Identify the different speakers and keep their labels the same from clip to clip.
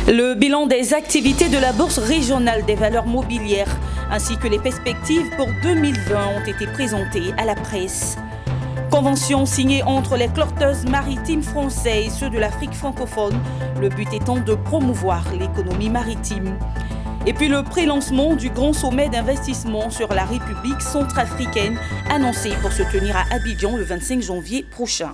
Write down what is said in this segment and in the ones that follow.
Speaker 1: Le bilan des activités de la Bourse régionale des valeurs mobilières ainsi que les perspectives pour 2020 ont été présentées à la presse. Convention signée entre les clusters maritimes français et ceux de l'Afrique francophone, le but étant de promouvoir l'économie maritime. Et puis le pré-lancement du grand sommet d'investissement sur la République centrafricaine annoncé pour se tenir à Abidjan le 25 janvier prochain.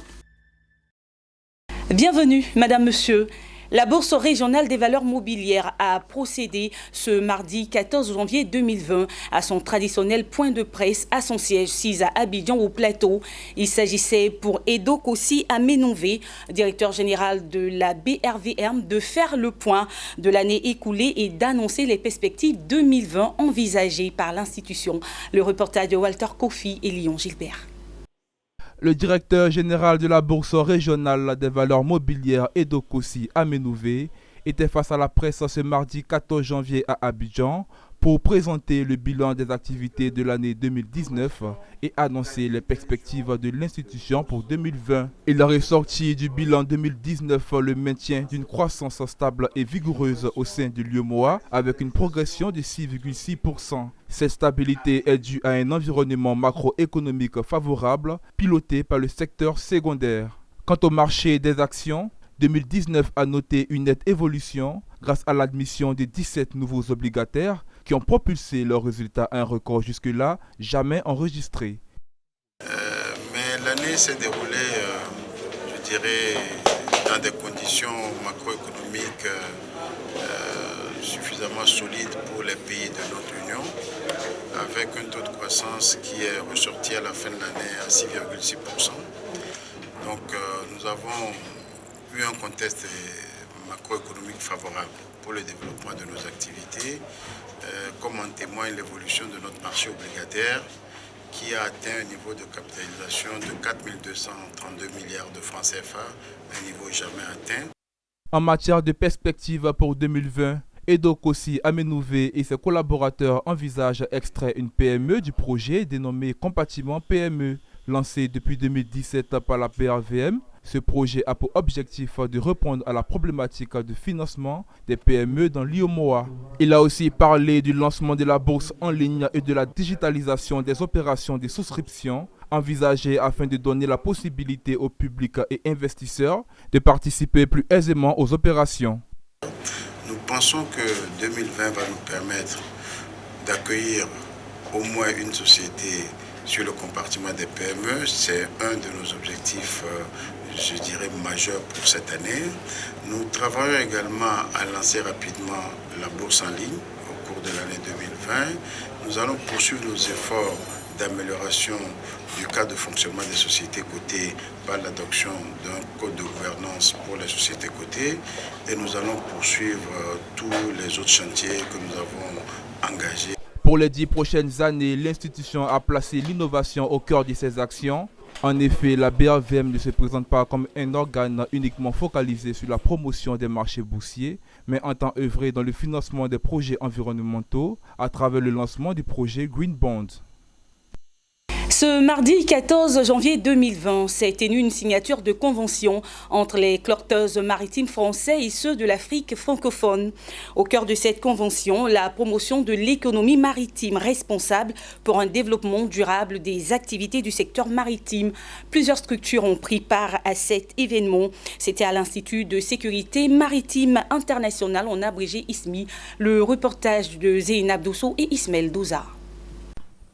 Speaker 1: Bienvenue, Madame, Monsieur. La Bourse régionale des valeurs mobilières a procédé ce mardi 14 janvier 2020 à son traditionnel point de presse à son siège 6 à Abidjan au Plateau. Il s'agissait pour Edo Kossi Amenové, directeur général de la BRVM, de faire le point de l'année écoulée et d'annoncer les perspectives 2020 envisagées par l'institution. Le reportage de Walter Kofi et Lyon Gilbert.
Speaker 2: Le directeur général de la Bourse régionale des valeurs mobilières Edo Kossi Amenové était face à la presse ce mardi 14 janvier à Abidjan pour présenter le bilan des activités de l'année 2019 et annoncer les perspectives de l'institution pour 2020. Il est ressorti du bilan 2019 le maintien d'une croissance stable et vigoureuse au sein du l'UEMOA avec une progression de 6,6%. Cette stabilité est due à un environnement macroéconomique favorable piloté par le secteur secondaire. Quant au marché des actions, 2019 a noté une nette évolution grâce à l'admission de 17 nouveaux obligataires qui ont propulsé leurs résultats à un record jusque-là jamais enregistré.
Speaker 3: Mais l'année s'est déroulée, je dirais, dans des conditions macroéconomiques suffisamment solides pour les pays de notre Union, avec un taux de croissance qui est ressorti à la fin de l'année à 6,6%. Donc nous avons eu un contexte macroéconomique favorable pour le développement de nos activités, comme en témoigne l'évolution de notre marché obligataire qui a atteint un niveau de capitalisation de 4 232 milliards de francs CFA, un niveau jamais atteint.
Speaker 2: En matière de perspectives pour 2020, Edo Kossi Amenové et ses collaborateurs envisagent extraire une PME du projet dénommé Compatiment PME, lancé depuis 2017 par la BRVM. Ce projet a pour objectif de répondre à la problématique de financement des PME dans l'UEMOA. Il a aussi parlé du lancement de la bourse en ligne et de la digitalisation des opérations de souscription envisagées afin de donner la possibilité au public et investisseurs de participer plus aisément aux opérations.
Speaker 3: Nous pensons que 2020 va nous permettre d'accueillir au moins une société sur le compartiment des PME. C'est un de nos objectifs, je dirais, majeurs pour cette année. Nous travaillons également à lancer rapidement la bourse en ligne au cours de l'année 2020. Nous allons poursuivre nos efforts d'amélioration du cadre de fonctionnement des sociétés cotées par l'adoption d'un code de gouvernance pour les sociétés cotées et nous allons poursuivre tous les autres chantiers que nous avons engagés.
Speaker 2: Pour les 10 prochaines années, l'institution a placé l'innovation au cœur de ses actions. En effet, la BRVM ne se présente pas comme un organe uniquement focalisé sur la promotion des marchés boursiers, mais entend œuvrer dans le financement des projets environnementaux à travers le lancement du projet Green Bond.
Speaker 1: Ce mardi 14 janvier 2020 s'est tenue une signature de convention entre les clusters maritimes français et ceux de l'Afrique francophone. Au cœur de cette convention, la promotion de l'économie maritime responsable pour un développement durable des activités du secteur maritime. Plusieurs structures ont pris part à cet événement. C'était à l'Institut de sécurité maritime internationale, en abrégé ISMI. Le reportage de Zéinab Dosso et Ismaël Doza.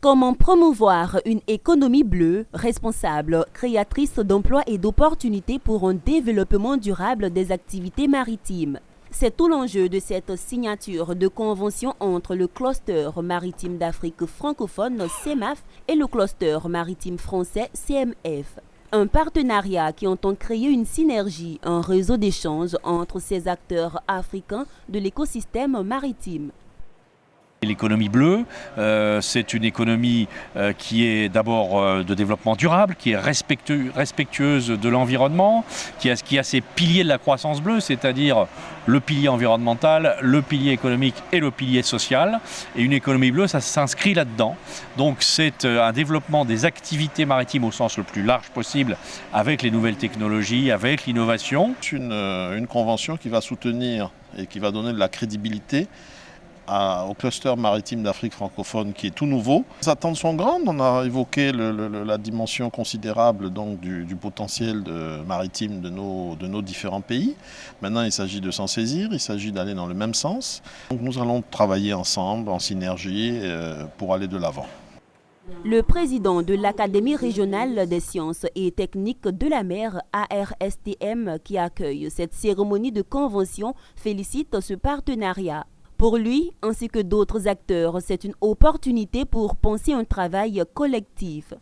Speaker 4: Comment promouvoir une économie bleue, responsable, créatrice d'emplois et d'opportunités pour un développement durable des activités maritimes? C'est tout l'enjeu de cette signature de convention entre le cluster maritime d'Afrique francophone CEMAF et le cluster maritime français CMF. Un partenariat qui entend créer une synergie, un réseau d'échanges entre ces acteurs africains de l'écosystème maritime.
Speaker 5: L'économie bleue, c'est une économie qui est d'abord de développement durable, qui est respectueuse de l'environnement, qui a ses piliers de la croissance bleue, c'est-à-dire le pilier environnemental, le pilier économique et le pilier social. Et une économie bleue, ça s'inscrit là-dedans. Donc c'est un développement des activités maritimes au sens le plus large possible, avec les nouvelles technologies, avec l'innovation.
Speaker 6: C'est une convention qui va soutenir et qui va donner de la crédibilité au cluster maritime d'Afrique francophone qui est tout nouveau. Les attentes sont grandes, on a évoqué la dimension considérable donc, du potentiel maritime de nos différents pays. Maintenant il s'agit de s'en saisir, il s'agit d'aller dans le même sens. Donc nous allons travailler ensemble, en synergie, pour aller de l'avant.
Speaker 4: Le président de l'Académie régionale des sciences et techniques de la mer, ARSTM, qui accueille cette cérémonie de convention, félicite ce partenariat. Pour lui, ainsi que d'autres acteurs, c'est une opportunité pour penser un travail collectif.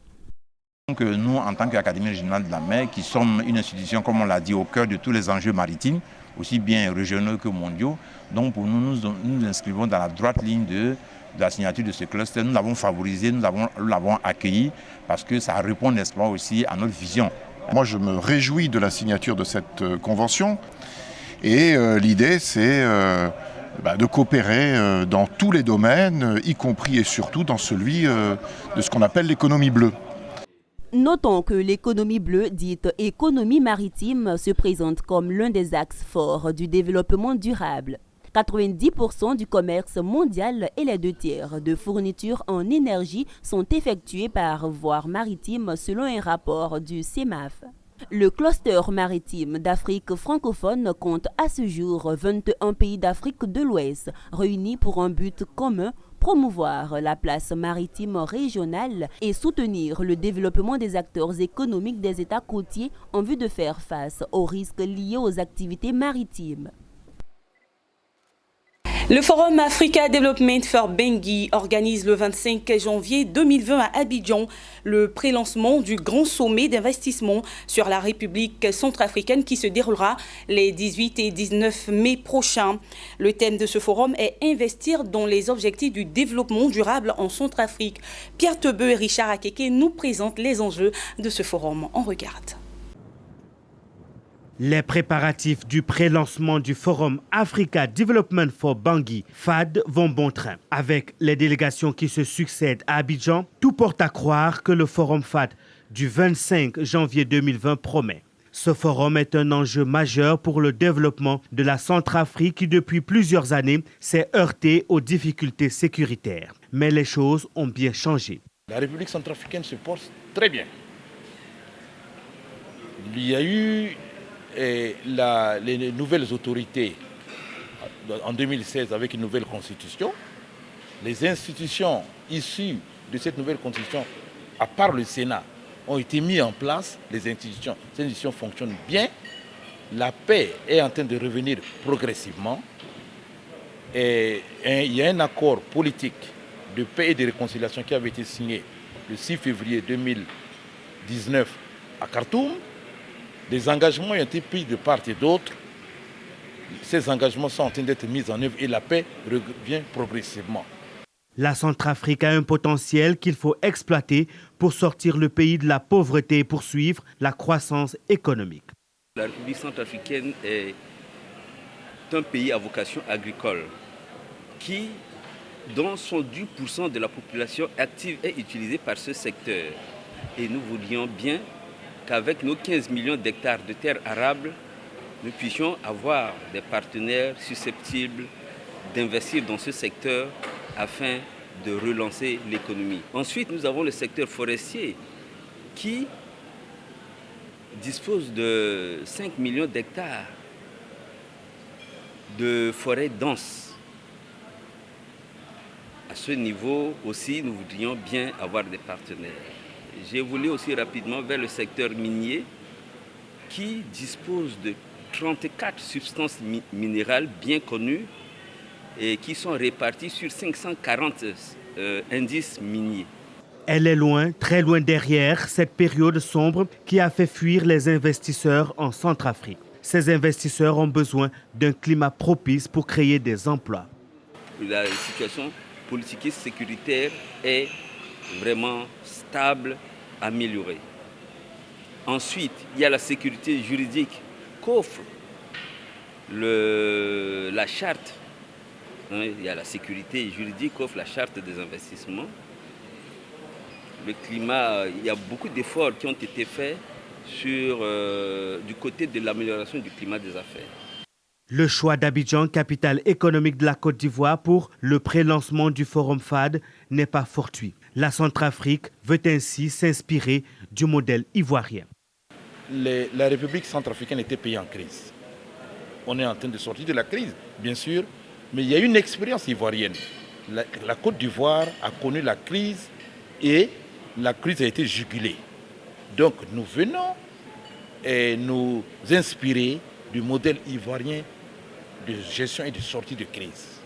Speaker 7: Donc nous, en tant qu'Académie régionale de la mer, qui sommes une institution, comme on l'a dit, au cœur de tous les enjeux maritimes, aussi bien régionaux que mondiaux, donc pour nous nous inscrivons dans la droite ligne de la signature de ce cluster. Nous l'avons favorisé, nous l'avons accueilli, parce que ça répond, n'est-ce pas, aussi à notre vision.
Speaker 8: Moi, je me réjouis de la signature de cette convention, et l'idée, c'est de coopérer dans tous les domaines, y compris et surtout dans celui de ce qu'on appelle l'économie bleue.
Speaker 4: Notons que l'économie bleue, dite économie maritime, se présente comme l'un des axes forts du développement durable. 90% du commerce mondial et les 2/3 de fournitures en énergie sont effectués par voie maritime selon un rapport du CEMAF. Le cluster maritime d'Afrique francophone compte à ce jour 21 pays d'Afrique de l'Ouest réunis pour un but commun, promouvoir la place maritime régionale et soutenir le développement des acteurs économiques des États côtiers en vue de faire face aux risques liés aux activités maritimes.
Speaker 1: Le Forum Africa Development for Bangui organise le 25 janvier 2020 à Abidjan le prélancement du grand sommet d'investissement sur la République centrafricaine qui se déroulera les 18 et 19 mai prochains. Le thème de ce forum est investir dans les objectifs du développement durable en Centrafrique. Pierre Tebeu et Richard Akeke nous présentent les enjeux de ce forum. On regarde.
Speaker 9: Les préparatifs du prélancement du Forum Africa Development for Bangui, FAD, vont bon train. Avec les délégations qui se succèdent à Abidjan, tout porte à croire que le Forum FAD du 25 janvier 2020 promet. Ce forum est un enjeu majeur pour le développement de la Centrafrique qui, depuis plusieurs années, s'est heurté aux difficultés sécuritaires. Mais les choses ont bien changé.
Speaker 10: La République centrafricaine se porte très bien. Il y a eu les nouvelles autorités en 2016 avec une nouvelle constitution. Les institutions issues de cette nouvelle constitution, à part le Sénat, ont été mises en place. Ces institutions fonctionnent bien. La paix est en train de revenir progressivement. Et il y a un accord politique de paix et de réconciliation qui avait été signé le 6 février 2019 à Khartoum. Des engagements ont été pris de part et d'autre. Ces engagements sont en train d'être mis en œuvre et la paix revient progressivement.
Speaker 9: La Centrafrique a un potentiel qu'il faut exploiter pour sortir le pays de la pauvreté et poursuivre la croissance économique.
Speaker 11: La République centrafricaine est un pays à vocation agricole dont 110% de la population active est utilisée par ce secteur. Et nous voudrions bien qu'avec nos 15 millions d'hectares de terres arables, nous puissions avoir des partenaires susceptibles d'investir dans ce secteur afin de relancer l'économie. Ensuite, nous avons le secteur forestier qui dispose de 5 millions d'hectares de forêts denses. À ce niveau aussi, nous voudrions bien avoir des partenaires. J'ai évolué aussi rapidement vers le secteur minier qui dispose de 34 substances minérales bien connues et qui sont réparties sur 540 indices miniers.
Speaker 9: Elle est loin, très loin derrière, cette période sombre qui a fait fuir les investisseurs en Centrafrique. Ces investisseurs ont besoin d'un climat propice pour créer des emplois.
Speaker 11: La situation politique sécuritaire est vraiment stable, améliorée. Ensuite, il y a la sécurité juridique qu'offre la charte. Il y a la sécurité juridique qu'offre la charte des investissements. Le climat, il y a beaucoup d'efforts qui ont été faits du côté de l'amélioration du climat des affaires.
Speaker 9: Le choix d'Abidjan, capitale économique de la Côte d'Ivoire, pour le pré-lancement du Forum FAD n'est pas fortuit. La Centrafrique veut ainsi s'inspirer du modèle ivoirien.
Speaker 10: La République centrafricaine était pays en crise. On est en train de sortir de la crise, bien sûr, mais il y a une expérience ivoirienne. La Côte d'Ivoire a connu la crise et la crise a été jugulée. Donc nous venons nous inspirer du modèle ivoirien de gestion et de sortie de crise.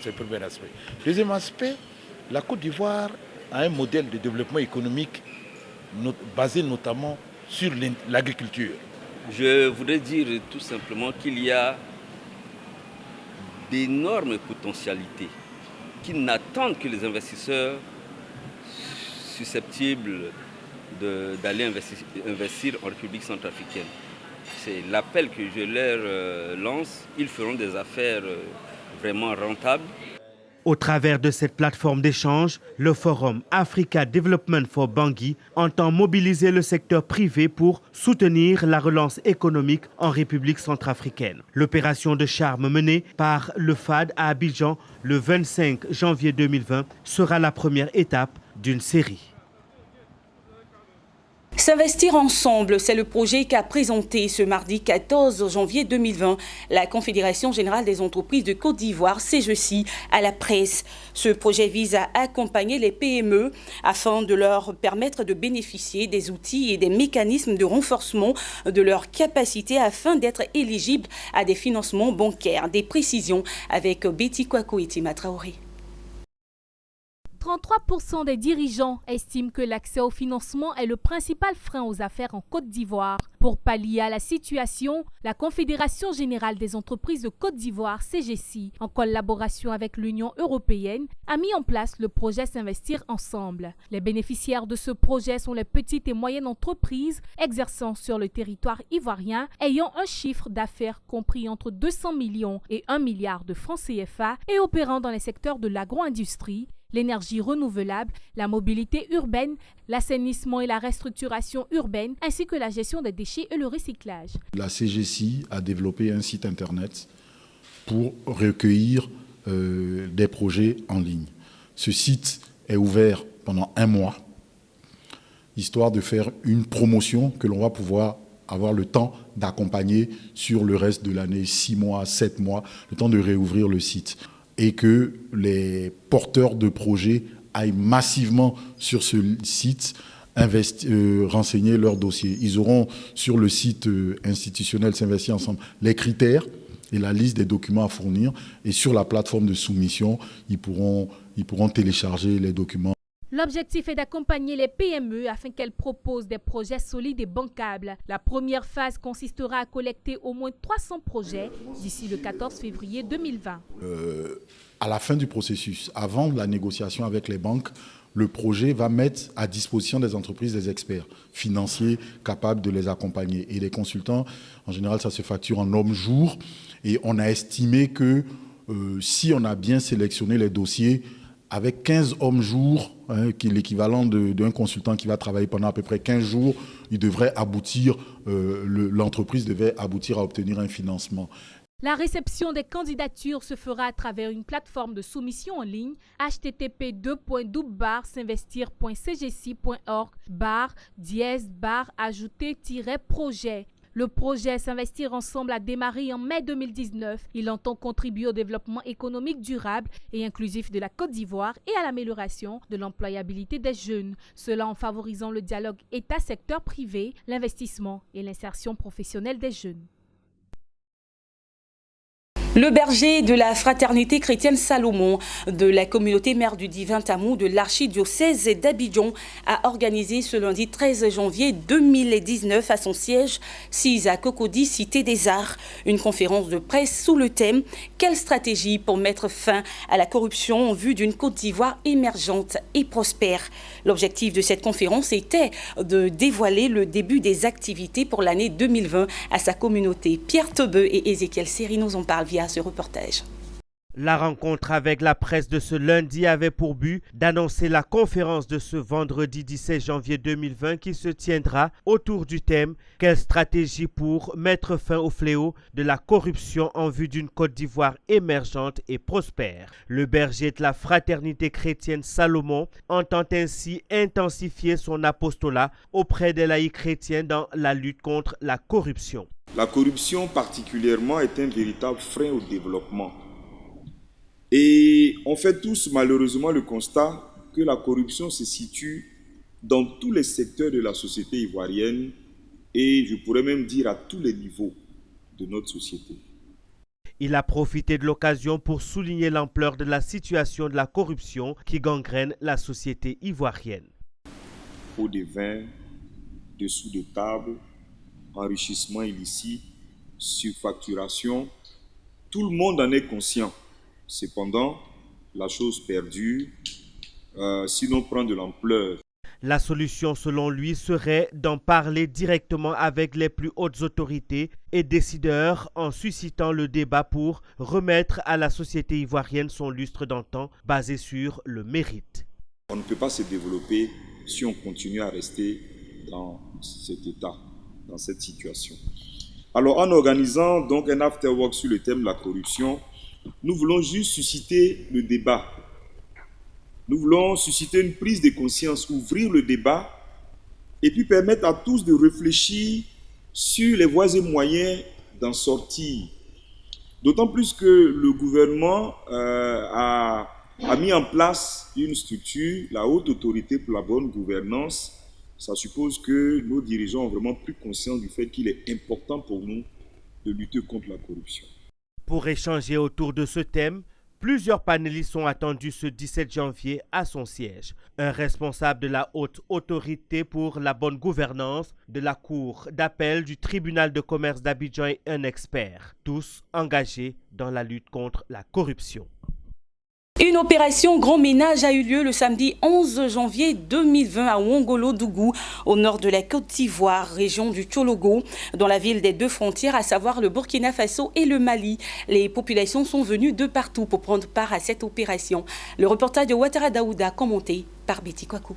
Speaker 10: C'est le premier aspect. Deuxième aspect, la Côte d'Ivoire a un modèle de développement économique basé notamment sur l'agriculture.
Speaker 11: Je voudrais dire tout simplement qu'il y a d'énormes potentialités qui n'attendent que les investisseurs susceptibles d'aller investir en République centrafricaine. C'est l'appel que je leur lance. Ils feront des affaires vraiment rentables.
Speaker 9: Au travers de cette plateforme d'échange, le Forum Africa Development for Bangui entend mobiliser le secteur privé pour soutenir la relance économique en République centrafricaine. L'opération de charme menée par le FAD à Abidjan le 25 janvier 2020 sera la première étape d'une série.
Speaker 1: S'investir ensemble, c'est le projet qu'a présenté ce mardi 14 janvier 2020 la Confédération Générale des Entreprises de Côte d'Ivoire, CGECI, à la presse. Ce projet vise à accompagner les PME afin de leur permettre de bénéficier des outils et des mécanismes de renforcement de leurs capacités afin d'être éligibles à des financements bancaires. Des précisions avec Betty Kwako et Tima Traoré.
Speaker 12: 33% des dirigeants estiment que l'accès au financement est le principal frein aux affaires en Côte d'Ivoire. Pour pallier à la situation, la Confédération Générale des Entreprises de Côte d'Ivoire, CGECI, en collaboration avec l'Union européenne, a mis en place le projet S'investir ensemble. Les bénéficiaires de ce projet sont les petites et moyennes entreprises exerçant sur le territoire ivoirien, ayant un chiffre d'affaires compris entre 200 millions et 1 milliard de francs CFA et opérant dans les secteurs de l'agro-industrie, l'énergie renouvelable, la mobilité urbaine, l'assainissement et la restructuration urbaine, ainsi que la gestion des déchets et le recyclage.
Speaker 13: La CGECI a développé un site internet pour recueillir des projets en ligne. Ce site est ouvert pendant 1 mois, histoire de faire une promotion que l'on va pouvoir avoir le temps d'accompagner sur le reste de l'année, 6 mois, 7 mois, le temps de réouvrir le site. Et que les porteurs de projets aillent massivement sur ce site renseigner leurs dossiers. Ils auront sur le site institutionnel S'investir ensemble les critères et la liste des documents à fournir. Et sur la plateforme de soumission, ils pourront télécharger les documents.
Speaker 12: L'objectif est d'accompagner les PME afin qu'elles proposent des projets solides et bancables. La première phase consistera à collecter au moins 300 projets d'ici le 14 février 2020.
Speaker 13: À la fin du processus, avant la négociation avec les banques, le projet va mettre à disposition des entreprises des experts financiers capables de les accompagner. Et les consultants, en général, ça se facture en hommes-jours. Et on a estimé que si on a bien sélectionné les dossiers, avec 15 hommes-jours, qui est l'équivalent d'un consultant qui va travailler pendant à peu près 15 jours, il devrait aboutir, l'entreprise devait aboutir à obtenir un financement.
Speaker 12: La réception des candidatures se fera à travers une plateforme de soumission en ligne http://s'investir.cgeci.org/ajouter-projet. Le projet S'investir ensemble a démarré en mai 2019. Il entend contribuer au développement économique durable et inclusif de la Côte d'Ivoire et à l'amélioration de l'employabilité des jeunes. Cela en favorisant le dialogue État-secteur privé, l'investissement et l'insertion professionnelle des jeunes.
Speaker 1: Le berger de la fraternité chrétienne Salomon de la communauté Mère du Divin Amour de l'archidiocèse d'Abidjan a organisé ce lundi 13 janvier 2019 à son siège 6 à Cocody, Cité des Arts, une conférence de presse sous le thème « Quelle stratégie pour mettre fin à la corruption en vue d'une Côte d'Ivoire émergente et prospère ?» L'objectif de cette conférence était de dévoiler le début des activités pour l'année 2020 à sa communauté. Pierre Tebeu et Ézéchiel Seri nous en parlent via ce reportage.
Speaker 9: La rencontre avec la presse de ce lundi avait pour but d'annoncer la conférence de ce vendredi 17 janvier 2020 qui se tiendra autour du thème « Quelle stratégie pour mettre fin au fléau de la corruption en vue d'une Côte d'Ivoire émergente et prospère ». Le berger de la fraternité chrétienne Salomon entend ainsi intensifier son apostolat auprès des laïcs chrétiens dans la lutte contre la corruption.
Speaker 14: La corruption particulièrement est un véritable frein au développement. Et on fait tous malheureusement le constat que la corruption se situe dans tous les secteurs de la société ivoirienne et je pourrais même dire à tous les niveaux de notre société.
Speaker 9: Il a profité de l'occasion pour souligner l'ampleur de la situation de la corruption qui gangrène la société ivoirienne.
Speaker 14: Pots de vin, dessous de table, enrichissement illicite, surfacturation, tout le monde en est conscient. Cependant, la chose perdure si l'on prend de l'ampleur.
Speaker 9: La solution, selon lui, serait d'en parler directement avec les plus hautes autorités et décideurs en suscitant le débat pour remettre à la société ivoirienne son lustre d'antan basé sur le mérite.
Speaker 14: On ne peut pas se développer si on continue à rester dans cet état, dans cette situation. Alors, en organisant donc un after-work sur le thème de la corruption, nous voulons juste susciter le débat. Nous voulons susciter une prise de conscience, ouvrir le débat et puis permettre à tous de réfléchir sur les voies et moyens d'en sortir. D'autant plus que le gouvernement a mis en place une structure, la Haute Autorité pour la bonne gouvernance. Ça suppose que nos dirigeants ont vraiment pris conscience du fait qu'il est important pour nous de lutter contre la corruption.
Speaker 9: Pour échanger autour de ce thème, plusieurs panélistes sont attendus ce 17 janvier à son siège. Un responsable de la Haute Autorité pour la bonne gouvernance de la Cour d'appel du tribunal de commerce d'Abidjan et un expert, tous engagés dans la lutte contre la corruption.
Speaker 1: Une opération grand ménage a eu lieu le samedi 11 janvier 2020 à Ouangolo-Dougou, au nord de la Côte d'Ivoire, région du Tchologo, dans la ville des deux frontières, à savoir le Burkina Faso et le Mali. Les populations sont venues de partout pour prendre part à cette opération. Le reportage de Ouattara Daouda, commenté par Betty Kwaku.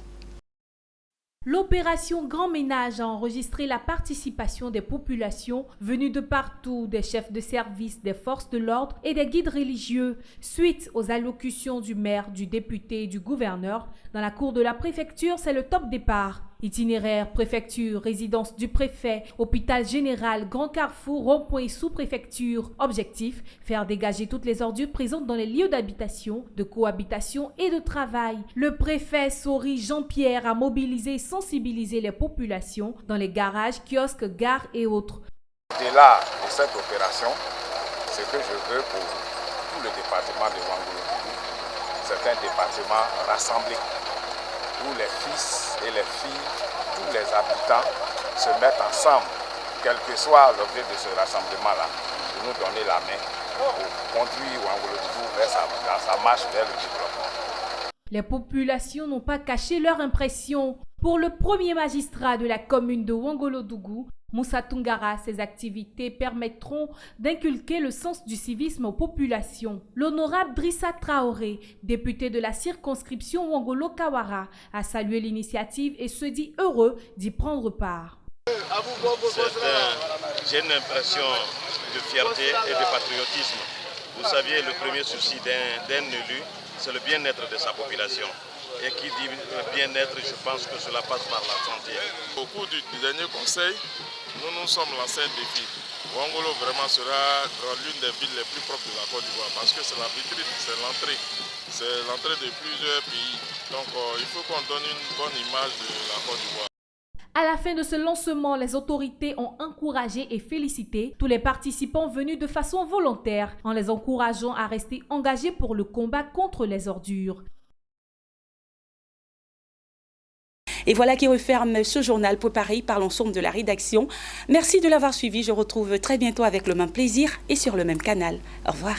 Speaker 12: L'opération Grand Ménage a enregistré la participation des populations venues de partout, des chefs de service, des forces de l'ordre et des guides religieux, suite aux allocutions du maire, du député et du gouverneur. Dans la cour de la préfecture, c'est le top départ. Itinéraire, préfecture, résidence du préfet, hôpital général, grand carrefour, rond-point et sous-préfecture. Objectif, faire dégager toutes les ordures présentes dans les lieux d'habitation, de cohabitation et de travail. Le préfet Sori Jean-Pierre a mobilisé et sensibilisé les populations dans les garages, kiosques, gares et autres.
Speaker 15: Au-delà de cette opération, ce que je veux pour tout le département de Ouangolo-Dougou, c'est un département rassemblé, où les fils et les filles, tous les habitants se mettent ensemble, quel que soit l'objet de ce rassemblement-là, pour nous donner la main pour conduire Ouangolo-Dougou dans sa marche vers le développement.
Speaker 12: Les populations n'ont pas caché leur impression. Pour le premier magistrat de la commune de Ouangolo-Dougou, Moussa Tungara, ces activités permettront d'inculquer le sens du civisme aux populations. L'honorable Drissa Traoré, député de la circonscription Ouangolo-Kawara, a salué l'initiative et se dit heureux d'y prendre part.
Speaker 16: J'ai une impression de fierté et de patriotisme. Vous saviez, le premier souci d'un élu, c'est le bien-être de sa population. Et qui dit bien-être, je pense que cela passe par la santé.
Speaker 17: Au cours du dernier conseil, nous nous sommes lancés un défi. Ouangolo vraiment sera l'une des villes les plus propres de la Côte d'Ivoire parce que c'est la vitrine, c'est l'entrée de plusieurs pays. Donc il faut qu'on donne une bonne image de la Côte d'Ivoire.
Speaker 12: À la fin de ce lancement, les autorités ont encouragé et félicité tous les participants venus de façon volontaire en les encourageant à rester engagés pour le combat contre les ordures.
Speaker 1: Et voilà qui referme ce journal préparé par l'ensemble de la rédaction. Merci de l'avoir suivi. Je retrouve très bientôt avec le même plaisir et sur le même canal. Au revoir.